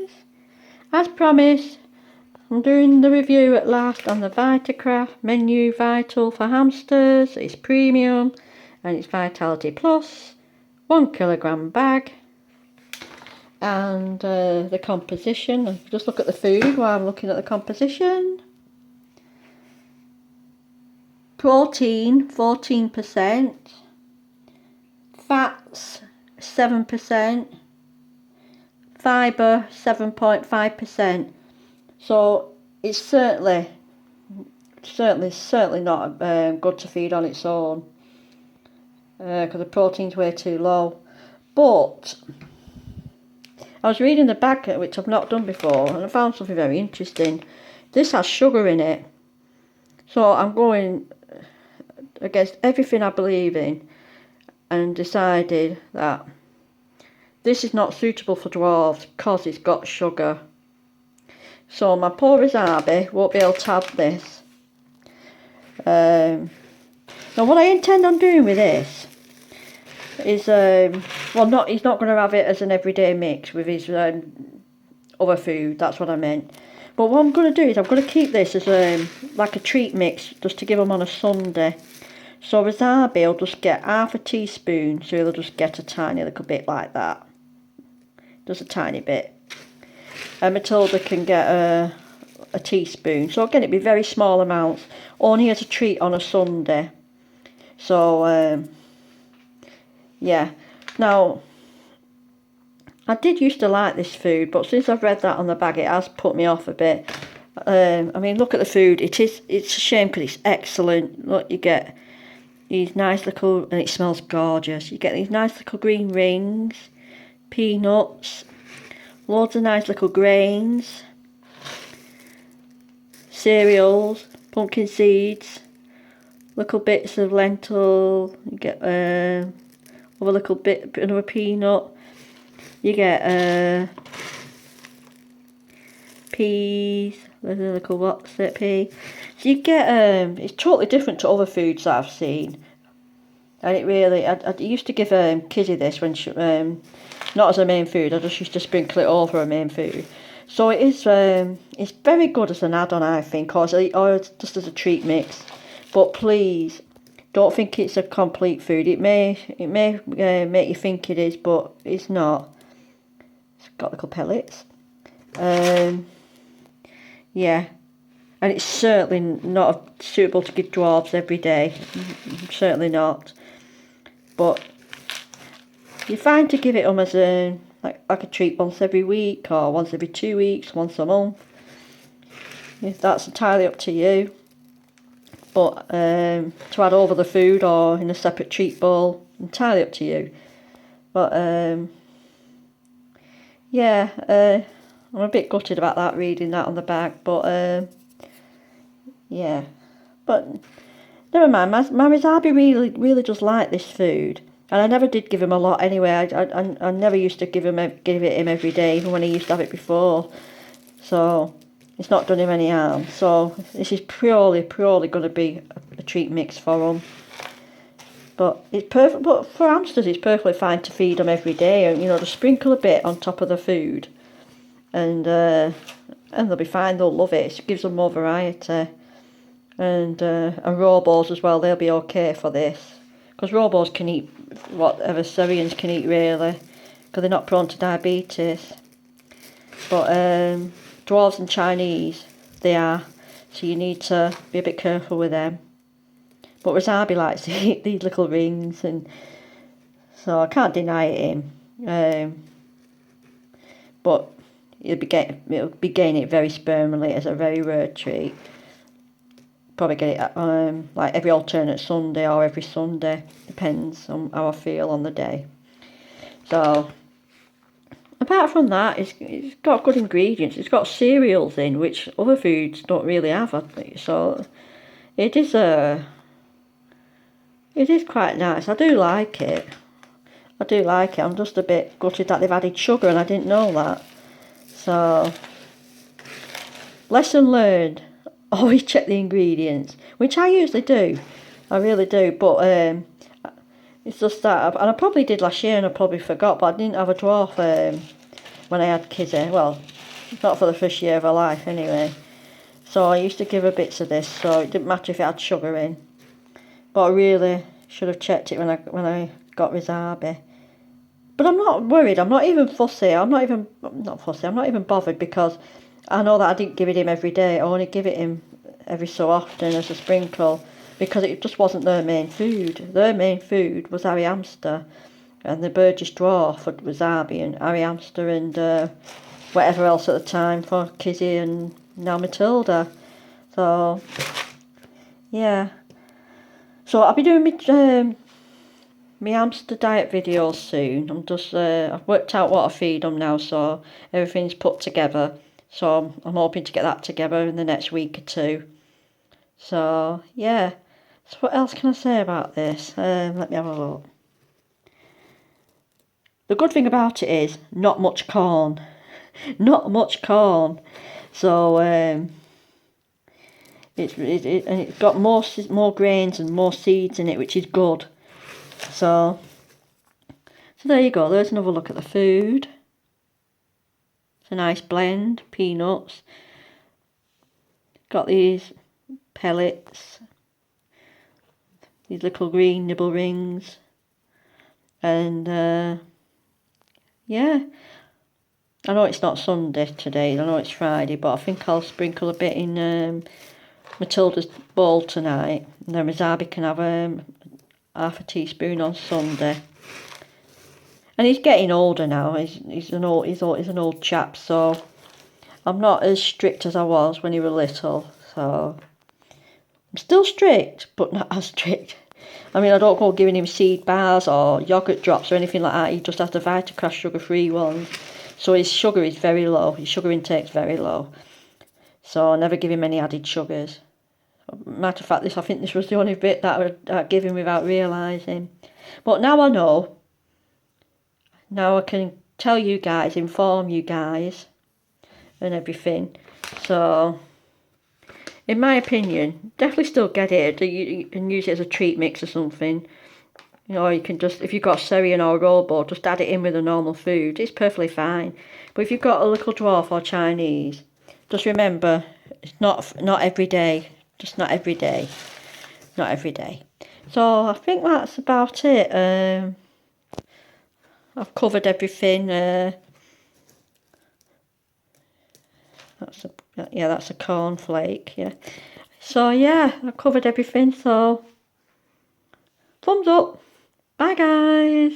guys. As promised, I'm doing the review at last on the Vitakraft Menu Vital for Hamsters. It's premium and it's Vitality Plus, 1 kilogram bag. And the composition, just look at the food while I'm looking at the composition. Protein 14%, fats 7%, fibre 7.5%. So it's certainly not good to feed on its own because the protein's way too low. But I was reading the bag, which I've not done before, and I found something very interesting. This has sugar in it, so I'm going against everything I believe in and decided that this is not suitable for dwarves because it's got sugar. So my poor Wasabi won't be able to have this. Now what I intend on doing with this is, he's not going to have it as an everyday mix with his other food, that's what I meant. But what I'm going to do is I'm going to keep this as like a treat mix, just to give him on a Sunday. So Wasabi will just get half a teaspoon, so he'll just get a tiny little bit like that. Just a tiny bit. And Matilda can get a teaspoon. So again, it'd be very small amounts, only as a treat on a Sunday. So yeah. Now, I did used to like this food, but since I've read that on the bag, it has put me off a bit. I mean, look at the food. It's a shame because it's excellent. Look, you get these nice little, and it smells gorgeous. You get these nice little green rings, peanuts, loads of nice little grains, cereals, pumpkin seeds, little bits of lentil. You get a little bit, another peanut. You get peas, little what's it, pea. So you get it's totally different to other foods that I've seen. And it really, I used to give Kizzy this when she, not as a main food. I just used to sprinkle it over her main food. So it is, it's very good as an add-on, I think, or just as a treat mix. But please, don't think it's a complete food. It may make you think it is, but it's not. It's got little pellets. Yeah, and it's certainly not suitable to give dwarves every day. Certainly not. But you're fine to give it them as like a treat once every week, or once every 2 weeks, once a month. If that's entirely up to you. But to add over the food or in a separate treat bowl, entirely up to you. But yeah, I'm a bit gutted about that, reading that on the bag. But yeah, but never mind. My Wasabi really does like this food, and I never did give him a lot anyway. I never used to give it him every day, even when he used to have it before. So it's not done him any harm. So this is purely going to be a treat mix for him. But it's perfect. But for hamsters, it's perfectly fine to feed them every day, and just sprinkle a bit on top of the food, and they'll be fine. They'll love it. It gives them more variety. And robos as well, they'll be okay for this, because robos can eat whatever Syrians can eat, really, because they're not prone to diabetes. But dwarves and Chinese, they are, so you need to be a bit careful with them. But Wasabi likes to eat these little rings, and so I can't deny it him. But it'll be getting it very sparingly as a very rare treat. Probably get it like every alternate Sunday or every Sunday, depends on how I feel on the day. So apart from that, it's got good ingredients. It's got cereals in, which other foods don't really have, I think. So it is quite nice. I do like it. I'm just a bit gutted that they've added sugar, and I didn't know that. So lesson learned. Always check the ingredients, which I usually do. I really do. But it's just that, and I probably did last year, and I probably forgot. But I didn't have a dwarf when I had Kizzy. Well, not for the first year of her life anyway. So I used to give her bits of this, so it didn't matter if it had sugar in. But I really should have checked it when I got Wasabi. But I'm not worried. I'm not even fussy. I'm not even bothered, because I know that I didn't give it him every day. I only give it him every so often as a sprinkle, because it just wasn't their main food. Their main food was Harry Hamster, and the Burgess Dwarf for Wasabi, and Harry Hamster, and whatever else at the time for Kizzy and now Matilda. So yeah. So I'll be doing my hamster diet videos soon. I'm just I've worked out what I feed them now, so everything's put together. So I'm hoping to get that together in the next week or two. So yeah. So what else can I say about this? Let me have a look. The good thing about it is not much corn. Not much corn. So it's got more grains and more seeds in it, which is good. So there you go. There's another look at the food. It's a nice blend. Peanuts. Got these pellets. These little green nibble rings. And yeah. I know it's not Sunday today. I know it's Friday, but I think I'll sprinkle a bit in Matilda's bowl tonight. And then Wasabi can have half a teaspoon on Sunday. And he's getting older now. He's an old chap, so I'm not as strict as I was when he was little. So I'm still strict, but not as strict. I mean, I don't go giving him seed bars or yogurt drops or anything like that. He just has the Vitakraft sugar-free ones. So his sugar is very low. His sugar intake's very low. So I never give him any added sugars. Matter of fact, I think this was the only bit that I'd give him without realising. But now I know. Now I can tell you guys, inform you guys, and everything. So, in my opinion, definitely still get it and use it as a treat mix or something. You know, you can just, if you've got cereal or a roll ball, just add it in with the normal food. It's perfectly fine. But if you've got a little dwarf or Chinese, just remember, it's not every day. Just not every day. Not every day. So I think that's about it. I've covered everything. That's a cornflake. Yeah. So yeah, I've covered everything. So thumbs up. Bye guys.